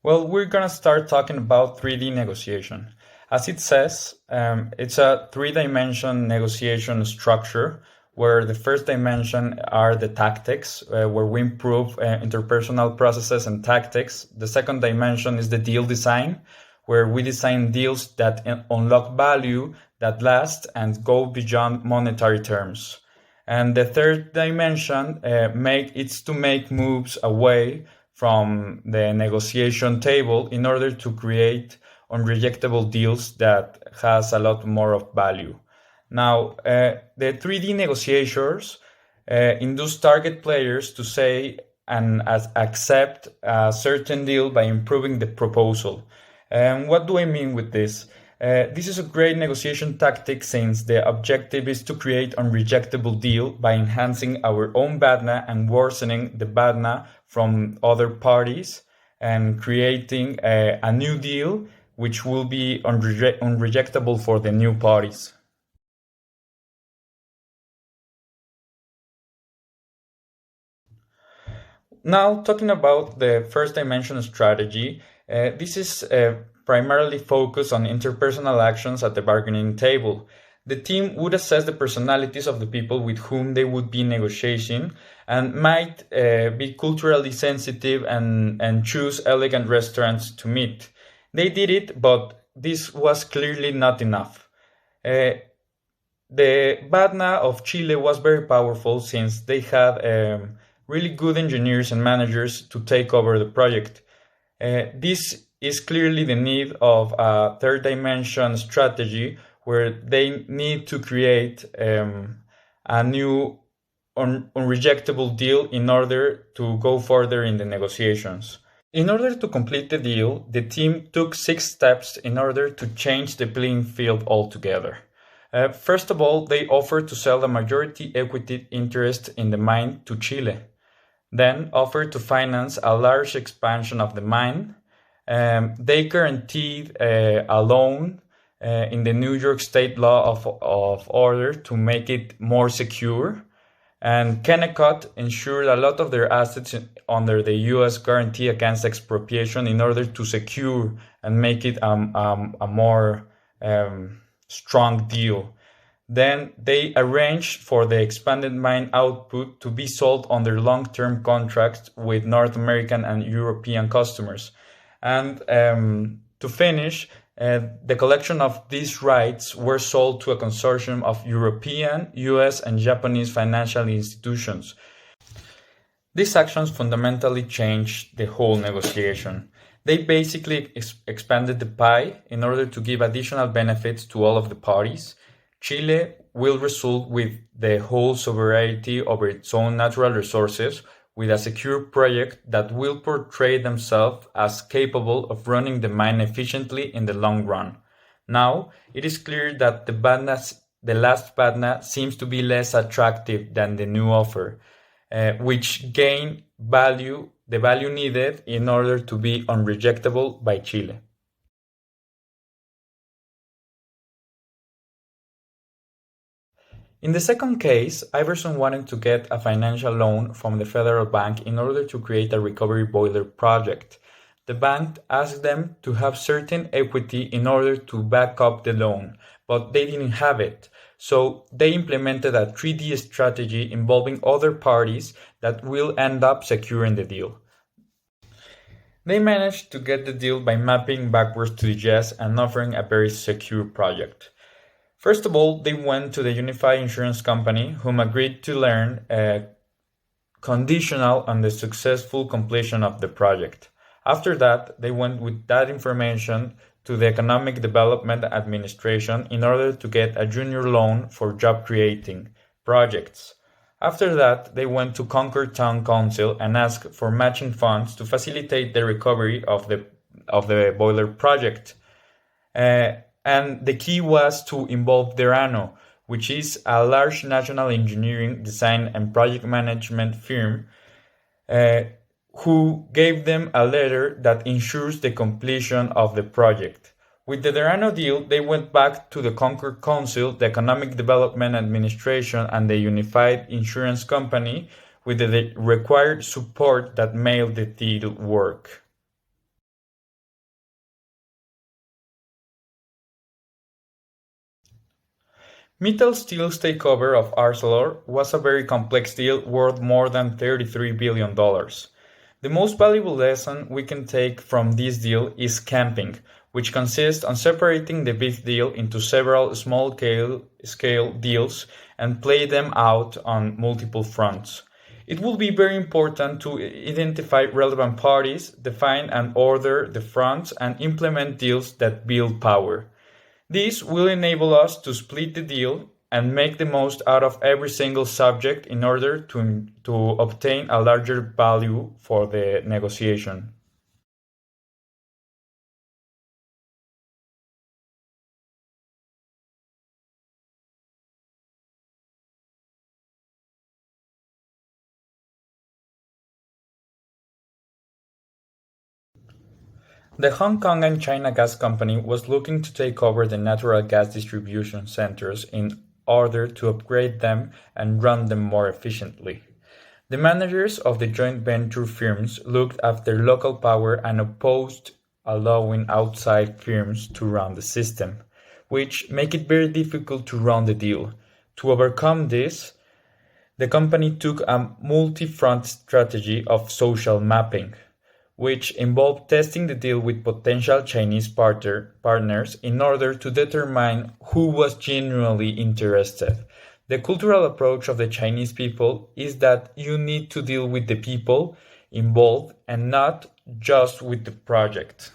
Well, we're gonna start talking about 3D negotiation. As it says, it's a three-dimension negotiation structure where the first dimension are the tactics, where we improve interpersonal processes and tactics. The second dimension is the deal design, where we design deals that unlock value, that last, and go beyond monetary terms. And the third dimension it's to make moves away from the negotiation table in order to create unrejectable deals that has a lot more of value. Now, the 3D negotiators induce target players to say and accept a certain deal by improving the proposal. And what do I mean with this? This is a great negotiation tactic since the objective is to create an unrejectable deal by enhancing our own BADNA and worsening the BADNA from other parties and creating a new deal which will be unrejectable for the new parties. Now, talking about the first dimension strategy, this is primarily focused on interpersonal actions at the bargaining table. The team would assess the personalities of the people with whom they would be negotiating and might be culturally sensitive and choose elegant restaurants to meet. They did it, but this was clearly not enough. The BADNA of Chile was very powerful since they had really good engineers and managers to take over the project. This is clearly the need of a third dimension strategy where they need to create a new unrejectable deal in order to go further in the negotiations. In order to complete the deal, the team took 6 steps in order to change the playing field altogether. First of all, they offered to sell a majority equity interest in the mine to Chile, then offered to finance a large expansion of the mine. They guaranteed a loan in the New York State law of order to make it more secure. And Kennecott ensured a lot of their assets under the U.S. guarantee against expropriation in order to secure and make it a more strong deal. Then they arranged for the expanded mine output to be sold under long-term contracts with North American and European customers. And to finish, the collection of these rights were sold to a consortium of European, US, and Japanese financial institutions. These actions fundamentally changed the whole negotiation. They basically expanded the pie in order to give additional benefits to all of the parties. Chile will result with the whole sovereignty over its own natural resources, with a secure project that will portray themselves as capable of running the mine efficiently in the long run. Now, it is clear that the last BADNA seems to be less attractive than the new offer, which gain the value needed in order to be unrejectable by Chile. In the second case, Iverson wanted to get a financial loan from the federal bank in order to create a recovery boiler project. The bank asked them to have certain equity in order to back up the loan, but they didn't have it. So they implemented a 3D strategy involving other parties that will end up securing the deal. They managed to get the deal by mapping backwards to the yes and offering a very secure project. First of all, they went to the Unified Insurance Company, whom agreed to learn conditional on the successful completion of the project. After that, they went with that information to the Economic Development Administration in order to get a junior loan for job-creating projects. After that, they went to Concord Town Council and asked for matching funds to facilitate the recovery of the boiler project. And the key was to involve Derano, which is a large national engineering, design, and project management firm who gave them a letter that ensures the completion of the project. With the Derano deal, they went back to the Concord Council, the Economic Development Administration, and the Unified Insurance Company with the required support that made the deal work. Mittal Steel's takeover of Arcelor was a very complex deal worth more than $33 billion. The most valuable lesson we can take from this deal is camping, which consists on separating the big deal into several small-scale deals and play them out on multiple fronts. It will be very important to identify relevant parties, define and order the fronts, and implement deals that build power. This will enable us to split the deal and make the most out of every single subject in order to obtain a larger value for the negotiation. The Hong Kong and China Gas Company was looking to take over the natural gas distribution centers in order to upgrade them and run them more efficiently. The managers of the joint venture firms looked after local power and opposed allowing outside firms to run the system, which make it very difficult to run the deal. To overcome this, the company took a multi-front strategy of social mapping, which involved testing the deal with potential Chinese partners in order to determine who was genuinely interested. The cultural approach of the Chinese people is that you need to deal with the people involved and not just with the project.